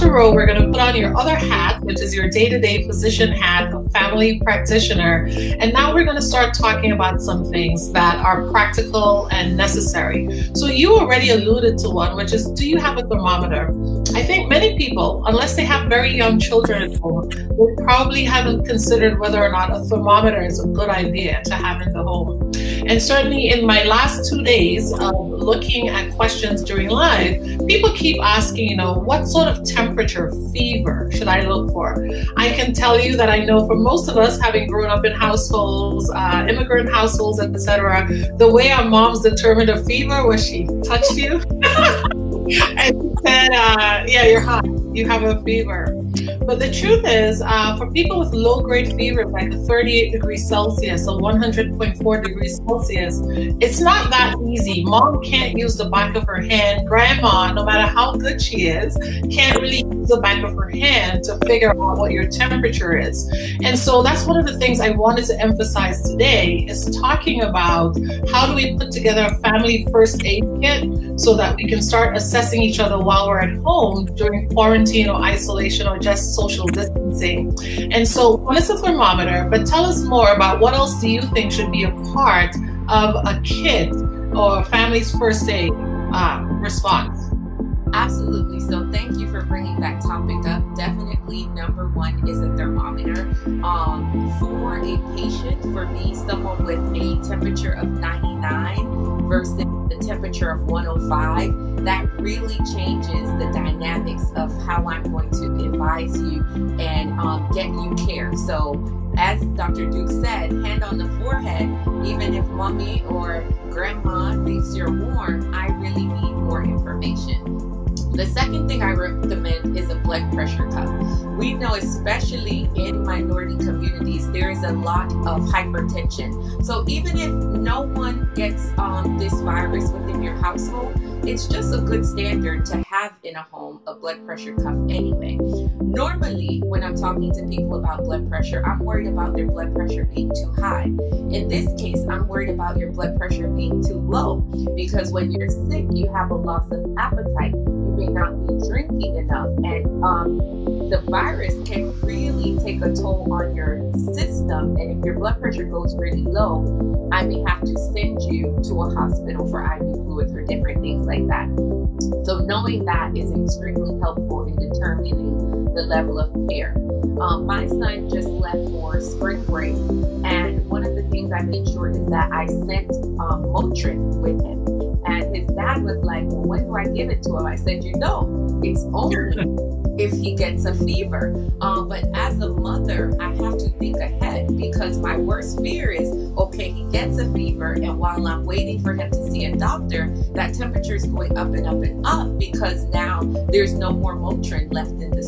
Dr. Rowe, we're going to put on your other hat, which is your day-to-day physician hat of family practitioner. And now we're going to start talking about some things that are practical and necessary. So you already alluded to one, which is, do you have a thermometer? I think many people, unless they have very young children at home, they probably haven't considered whether or not a thermometer is a good idea to have in the home. And certainly in my last 2 days of looking at questions during live, people keep asking, you know, what sort of temperature, fever should I look for? I can tell you that I know for most of us, having grown up in households, immigrant households, etc., the way our moms determined a fever was she touched you and she said, yeah, you're hot, you have a fever. But the truth is, for people with low-grade fever, like a 38 degrees Celsius or 100.4 degrees Celsius, it's not that easy. Mom can't use the back of her hand. Grandma, no matter how good she is, can't really use the back of her hand to figure out what your temperature is. And so that's one of the things I wanted to emphasize today, is talking about how do we put together a family first aid kit so that we can start assessing each other while we're at home during quarantine or isolation or just social distancing. And so one is a thermometer, but tell us more about what else do you think should be a part of a kit or a family's first aid response? Absolutely. So thank you for bringing that topic up. Definitely number one is a thermometer. For a patient, for me, someone with a temperature of 99 versus the temperature of 105, that really changes the dynamics of how I'm going to advise you and get you care. So as Dr. Duke said, hand on the forehead, even if mommy or grandma thinks you're warm, I really need more information. The second thing I recommend is a blood pressure cuff. We know, especially in minority communities, there is a lot of hypertension. So even if no one gets this virus within your household, it's just a good standard to have in a home a blood pressure cuff anyway. Normally, when I'm talking to people about blood pressure, I'm worried about their blood pressure being too high. In this case, I'm worried about your blood pressure being too low, because when you're sick, you have a loss of appetite. You may not be drinking enough, and the virus can really take a toll on your system. And if your blood pressure goes really low, I may have to send you to a hospital for IV fluids or different things like that. So knowing that is extremely helpful in determining the level of care. My son just left for spring break, and one of the things I made sure is that I sent Motrin with him. And his dad was like, well, when do I give it to him? I said, you know, it's only if he gets a fever. But as a mother, I have to think ahead, because my worst fear is, okay, he gets a fever, and while I'm waiting for him to see a doctor, that temperature is going up and up and up, because now there's no more Motrin left in the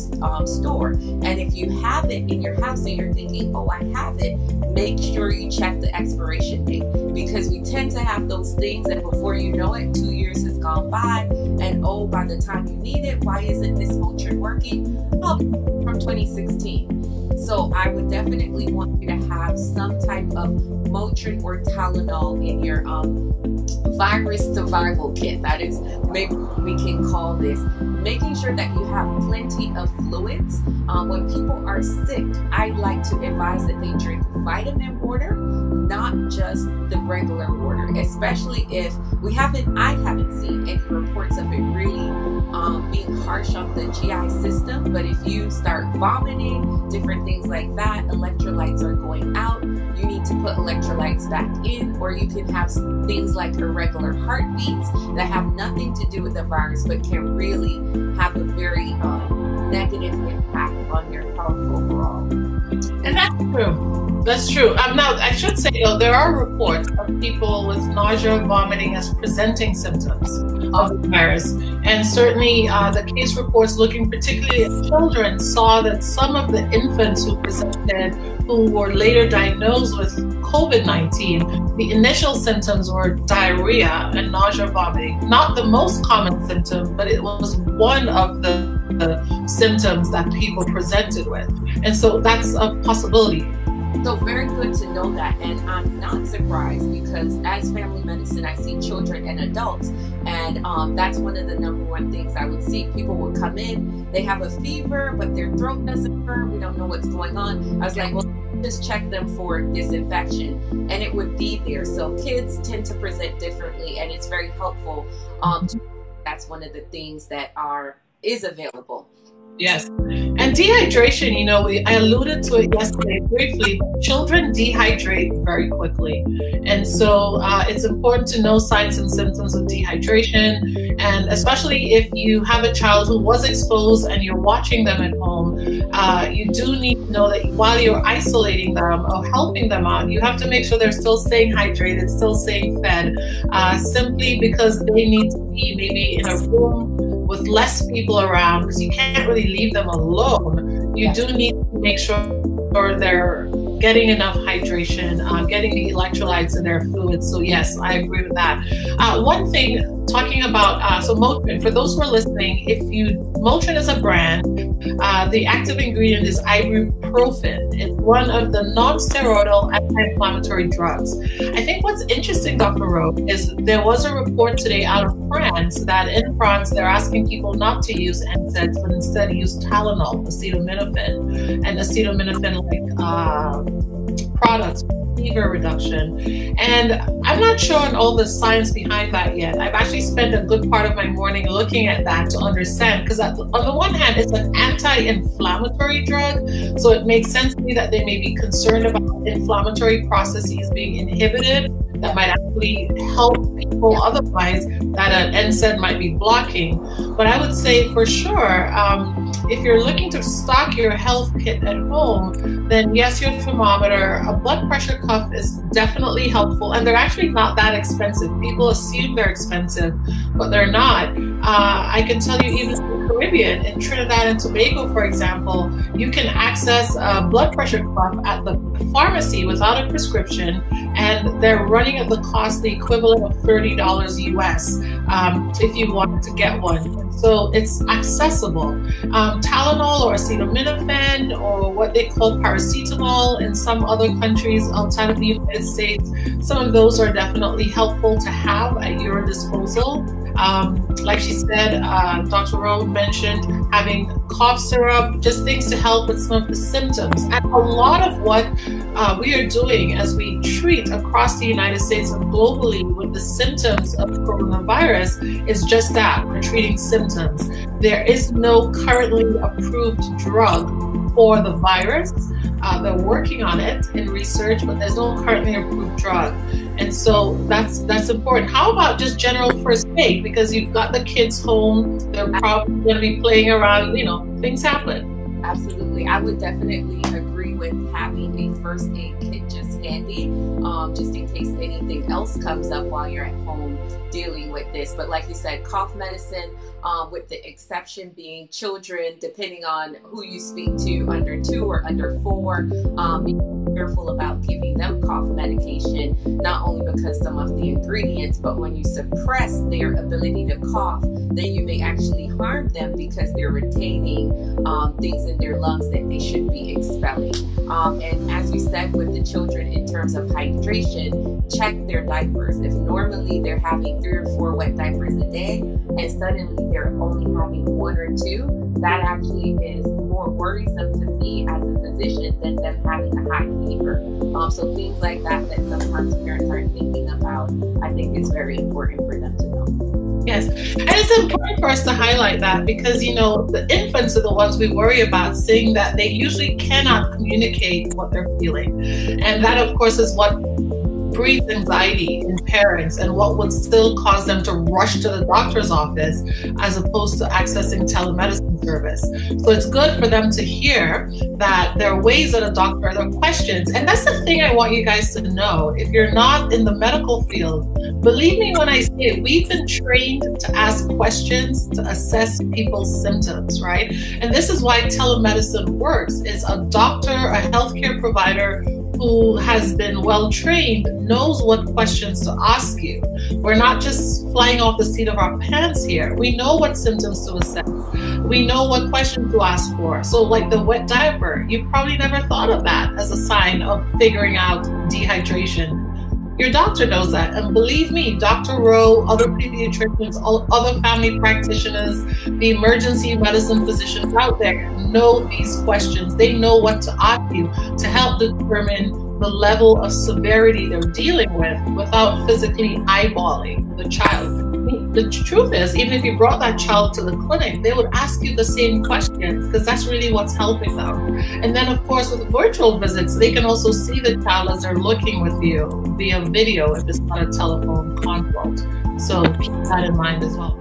store. And if you have it in your house and you're thinking, oh, I have it, make sure you check the expiration date, because we tend to have those things, and before you know it, 2 years has gone by, and oh, by the time you need it, why isn't this Motrin working? Oh, from 2016. So I would definitely want you to have some type of Motrin or Tylenol in your virus survival kit. That is, maybe we can call this. Making sure that you have plenty of fluids. When people are sick, I like to advise that they drink vitamin water, not just the regular water, especially if I haven't seen any reports of it really being harsh on the GI system. But if you start vomiting, different things like that, electrolytes are going out, you need to put electrolytes back in, or you can have things like irregular heartbeats that have nothing to do with the virus, but can really have a very negative impact on your health overall. And that's true. That's true. Now, I should say, though, there are reports of people with nausea, vomiting as presenting symptoms of the virus. And certainly the case reports looking particularly at children saw that some of the infants who presented, who were later diagnosed with COVID-19, the initial symptoms were diarrhea and nausea, vomiting. Not the most common symptom, but it was one of the symptoms that people presented with. And so that's a possibility. So very good to know that, and I'm not surprised because as family medicine, I see children and adults, and that's one of the number one things I would see. People will come in, they have a fever, but their throat doesn't hurt. We don't know what's going on. I was like, well, just check them for this infection, and it would be there. So kids tend to present differently, and it's very helpful. That's one of the things that is available. Yes. And dehydration, you know, I alluded to it yesterday briefly, but children dehydrate very quickly. And so it's important to know signs and symptoms of dehydration. And especially if you have a child who was exposed and you're watching them at home, you do need to know that while you're isolating them or helping them out, you have to make sure they're still staying hydrated, still staying fed, simply because they need to be maybe in a room with less people around, because you can't really leave them alone. You do need to make sure they're getting enough hydration, getting the electrolytes in their fluids. So yes, I agree with that. One thing, talking about, so Motrin, for those who are listening, Motrin is a brand. The active ingredient is ibuprofen. It's one of the non-steroidal anti-inflammatory drugs. I think what's interesting, Dr. Rowe, is there was a report today out of France that in France, they're asking people not to use NSAIDs, but instead use Tylenol, acetaminophen, and acetaminophen-like products for fever reduction. And I'm not sure on all the science behind that yet. I've actually spent a good part of my morning looking at that to understand, because on the one hand, it's an anti-inflammatory drug, so it makes sense to me that they may be concerned about inflammatory processes being inhibited that might actually help people otherwise that an NSAID might be blocking. But I would say for sure, if you're looking to stock your health kit at home, then yes, your thermometer, a blood pressure cuff is definitely helpful, and they're actually not that expensive. People assume they're expensive, but they're not. I can tell you, even in the Caribbean, in Trinidad and Tobago, for example, you can access a blood pressure cuff at the pharmacy without a prescription, and they're running at the cost, the equivalent of $30 US if you want to get one. So it's accessible. Tylenol or acetaminophen, or what they call paracetamol in some other countries outside of the United States, some of those are definitely helpful to have at your disposal. Like she said, Dr. Rowe mentioned having cough syrup, just things to help with some of the symptoms. And a lot of what we are doing as we treat across the United States and globally with the symptoms of coronavirus is just that, we're treating symptoms. There is no currently approved drug for the virus. They're working on it in research, but there's no currently approved drug. And so that's important. How about just general first aid? Because you've got the kids home, they're probably going to be playing around, you know, things happen. Absolutely. I would definitely agree with having a first aid kit just handy, just in case anything else comes up while you're at home dealing with this. But like you said, cough medicine, with the exception being children, depending on who you speak to, under 2 or under 4, be careful about giving them cough medication, not only because some of the ingredients, but when you suppress their ability to cough, then you may actually harm them because they're retaining things in their lungs that they should be expelling. And as you said with the children, in terms of hydration, check their diapers. If normally they're having 3 or 4 wet diapers a day, and suddenly they're only having 1 or 2, that actually is more worrisome to me as a physician than them having a high fever. So things like that sometimes parents aren't thinking about, I think it's very important for them to know. Yes, and it's important for us to highlight that, because, you know, the infants are the ones we worry about, seeing that they usually cannot communicate what they're feeling. And that, of course, is what breeds anxiety in parents, and what would still cause them to rush to the doctor's office as opposed to accessing telemedicine service. So it's good for them to hear that there are ways that a doctor, there are questions. And that's the thing I want you guys to know. If you're not in the medical field, believe me when I say it, we've been trained to ask questions to assess people's symptoms, right? And this is why telemedicine works. Is a doctor, a healthcare provider who has been well trained knows what questions to ask you. We're not just flying off the seat of our pants here. We know what symptoms to assess. We know what questions to ask for. So like the wet diaper, you probably never thought of that as a sign of figuring out dehydration. Your doctor knows that. And believe me, Dr. Rowe, other pediatricians, other family practitioners, the emergency medicine physicians out there know these questions. They know what to ask you to help determine the level of severity they're dealing with without physically eyeballing the child. The truth is, even if you brought that child to the clinic, they would ask you the same questions because that's really what's helping them. And then, of course, with virtual visits, they can also see the child as they're looking with you via video if it's not a telephone consult. So keep that in mind as well.